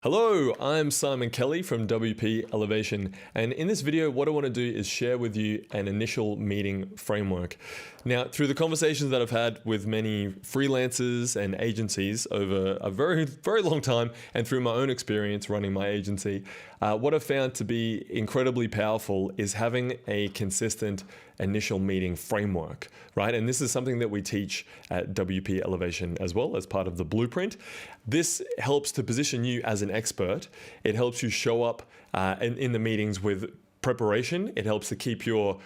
Hello, I'm Simon Kelly from WP Elevation, and in this video what I want to do is share with you an initial meeting framework. Now, through the conversations that I've had with many freelancers and agencies over a very long time, and through my own experience running my agency, what I've found to be incredibly powerful is having a consistent initial meeting framework, right? And this is something that we teach at WP Elevation as well as part of the blueprint. This helps to position you as an expert. It helps you show up in the meetings with preparation. It helps to keep your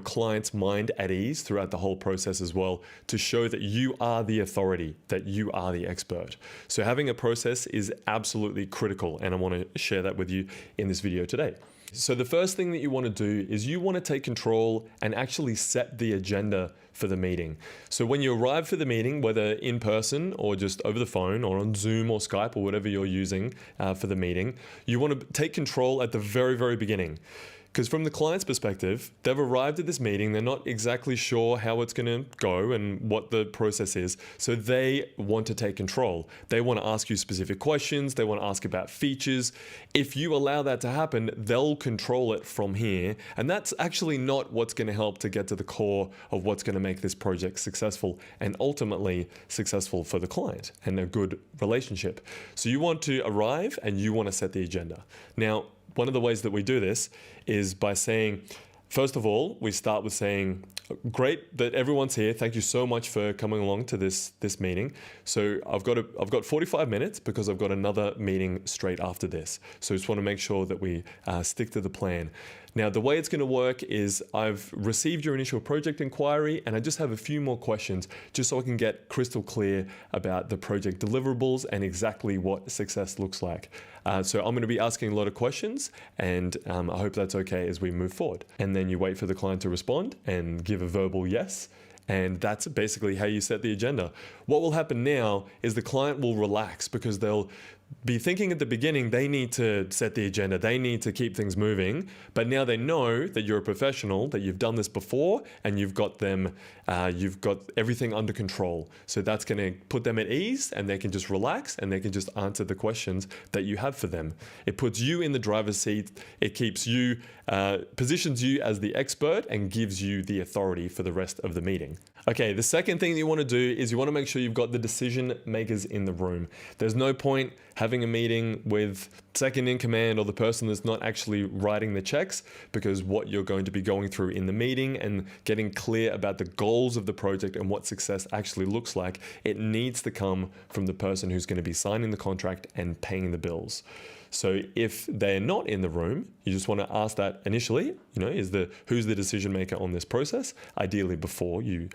client's mind at ease throughout the whole process as well, to show that you are the authority, that you are the expert. So having a process is absolutely critical, and I want to share that with you in this video today. So the first thing that you want to do is you want to take control and actually set the agenda for the meeting. So when you arrive for the meeting, whether in person or just over the phone or on Zoom or Skype or whatever you're using for the meeting, you want to take control at the very beginning. Because from the client's perspective, they've arrived at this meeting, they're not exactly sure how it's going to go and what the process is, so they want to take control. They want to ask you specific questions, they want to ask about features. If you allow that to happen, they'll control it from here, and that's actually not what's going to help to get to the core of what's going to make this project successful and ultimately successful for the client and a good relationship. So you want to arrive and you want to set the agenda. Now, one of the ways that we do this is by saying, first of all, we start with saying, great that everyone's here. Thank you so much for coming along to this meeting. So I've got 45 minutes because I've got another meeting straight after this. So I just want to make sure that we stick to the plan. Now, the way it's going to work is I've received your initial project inquiry and I just have a few more questions just so I can get crystal clear about the project deliverables and exactly what success looks like. So I'm going to be asking a lot of questions, and I hope that's okay as we move forward. And then you wait for the client to respond and give a verbal yes. And that's basically how you set the agenda. What will happen now is the client will relax because they'll be thinking at the beginning they need to set the agenda, they need to keep things moving, but now they know that you're a professional, that you've done this before, and you've got everything under control. So that's going to put them at ease, and they can just relax and they can just answer the questions that you have for them. It puts you in the driver's seat. It keeps you, positions you as the expert and gives you the authority for the rest of the meeting. Okay, the second thing that you want to do is you want to make sure you've got the decision makers in the room. There's no point having a meeting with second in command or the person that's not actually writing the checks, because what you're going to be going through in the meeting and getting clear about the goals of the project and what success actually looks like, it needs to come from the person who's going to be signing the contract and paying the bills. So if they're not in the room, you just want to ask that initially, who's the decision maker on this process? Ideally before you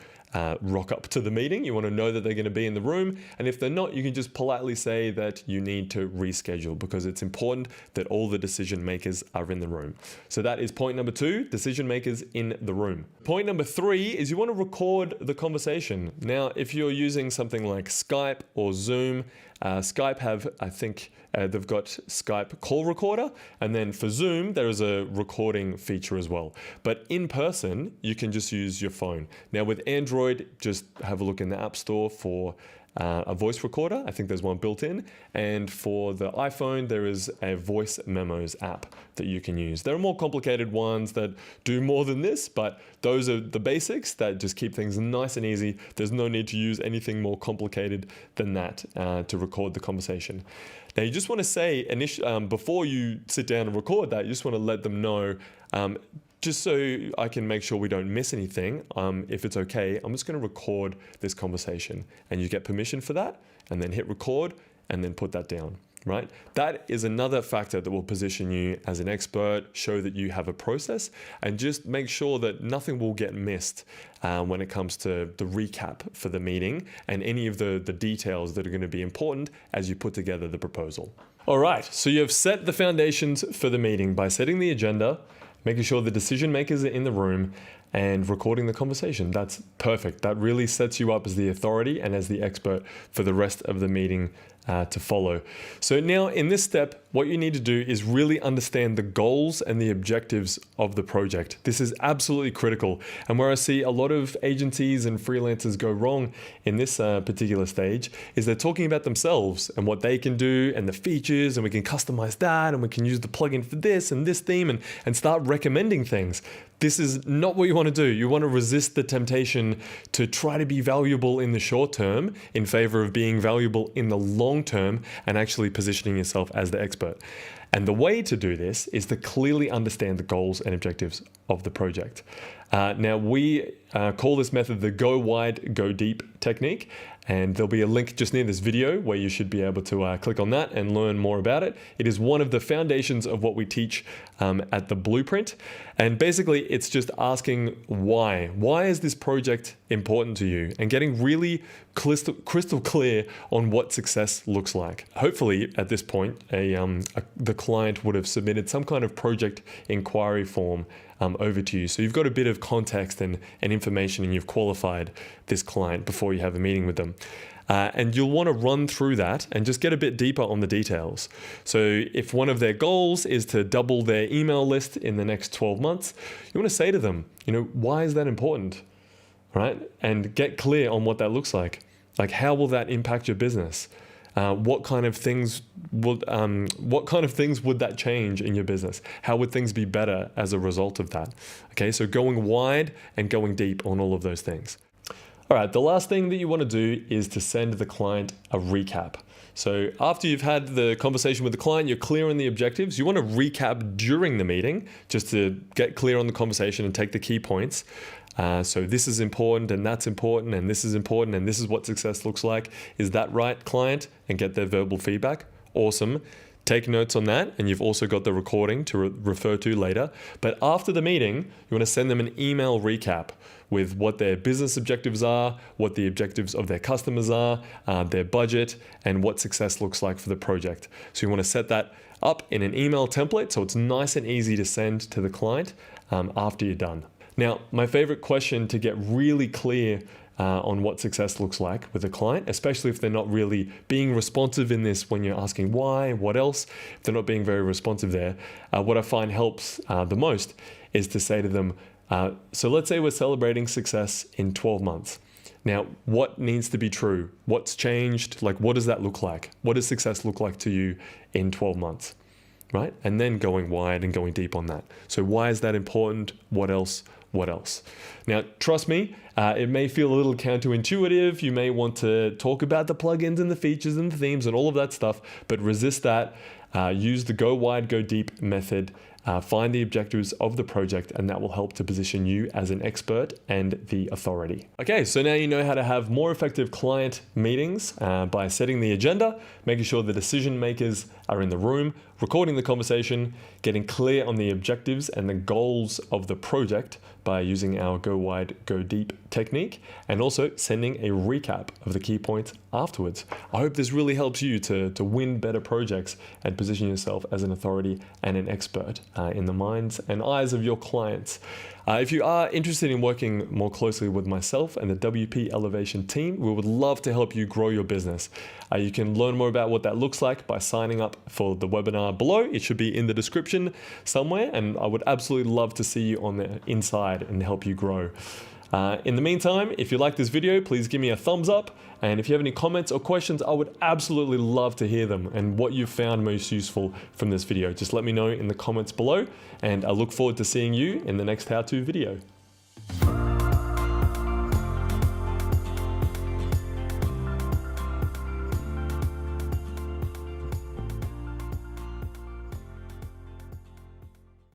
rock up to the meeting, you want to know that they're going to be in the room. And if they're not, you can just politely say that you need to reschedule, because it's important that all the decision makers are in the room. So that is point number 2, decision makers in the room. Point number 3 is you want to record the conversation. Now, if you're using something like Skype or Zoom, Skype have, I think, they've got Skype call recorder, and then for Zoom there is a recording feature as well. But in person, you can just use your phone. Now with Android, just have a look in the App Store for a voice recorder. I think there's one built in. And for the iPhone, there is a voice memos app that you can use. There are more complicated ones that do more than this, but those are the basics that just keep things nice and easy. There's no need to use anything more complicated than that to record the conversation. Now, you just want to say, before you sit down and record that, you just want to let them know, just so I can make sure we don't miss anything, if it's okay, I'm just going to record this conversation. And you get permission for that, and then hit record, and then put that down, right? That is another factor that will position you as an expert, show that you have a process, and just make sure that nothing will get missed when it comes to the recap for the meeting and any of the details that are going to be important as you put together the proposal. All right, so you have set the foundations for the meeting by setting the agenda, making sure the decision makers are in the room, and recording the conversation. That's perfect. That really sets you up as the authority and as the expert for the rest of the meeting to follow. So now in this step, what you need to do is really understand the goals and the objectives of the project. This is absolutely critical. And where I see a lot of agencies and freelancers go wrong in this particular stage is they're talking about themselves and what they can do and the features, and we can customize that, and we can use the plugin for this and this theme, and start recommending things. This is not what you want to do. You want to resist the temptation to try to be valuable in the short term in favor of being valuable in the long term and actually positioning yourself as the expert. And the way to do this is to clearly understand the goals and objectives of the project. Now we call this method the go wide, go deep technique. And there'll be a link just near this video where you should be able to click on that and learn more about it. It is one of the foundations of what we teach at the Blueprint. And basically it's just asking why. Why is this project important to you? And getting really crystal clear on what success looks like. Hopefully at this point, the client would have submitted some kind of project inquiry form over to you. So you've got a bit of context and information, and you've qualified this client before you have a meeting with them. And you'll want to run through that and just get a bit deeper on the details. So if one of their goals is to double their email list in the next 12 months, you want to say to them, why is that important? Right? And get clear on what that looks like. Like, how will that impact your business? What kind of things would that change in your business? How would things be better as a result of that? Okay, so going wide and going deep on all of those things. All right, the last thing that you want to do is to send the client a recap. So after you've had the conversation with the client, you're clear on the objectives, you want to recap during the meeting just to get clear on the conversation and take the key points. So this is important, and that's important, and this is important, and this is what success looks like. Is that right, client? And get their verbal feedback. Awesome. Take notes on that, and you've also got the recording to refer to later. But after the meeting, you want to send them an email recap with what their business objectives are, what the objectives of their customers are, their budget, and what success looks like for the project. So you want to set that up in an email template so it's nice and easy to send to the client after you're done. Now, my favorite question to get really clear on what success looks like with a client, especially if they're not really being responsive in this when you're asking why, what else, if they're not being very responsive there, what I find helps the most is to say to them, so let's say we're celebrating success in 12 months. Now, what needs to be true? What's changed? Like, what does that look like? What does success look like to you in 12 months? Right? And then going wide and going deep on that. So why is that important? What else? What else? Now, trust me, it may feel a little counterintuitive. You may want to talk about the plugins and the features and the themes and all of that stuff, but resist that. Use the go wide, go deep method. Find the objectives of the project, and that will help to position you as an expert and the authority. Okay, so now you know how to have more effective client meetings by setting the agenda, making sure the decision makers are in the room, recording the conversation, getting clear on the objectives and the goals of the project by using our go wide, go deep technique, and also sending a recap of the key points afterwards. I hope this really helps you to win better projects and position yourself as an authority and an expert in the minds and eyes of your clients. If you are interested in working more closely with myself and the WP Elevation team, we would love to help you grow your business. You can learn more about what that looks like by signing up for the webinar below. It should be in the description somewhere, and I would absolutely love to see you on the inside and help you grow. In the meantime, if you like this video, please give me a thumbs up. And if you have any comments or questions, I would absolutely love to hear them and what you found most useful from this video. Just let me know in the comments below, and I look forward to seeing you in the next how-to video.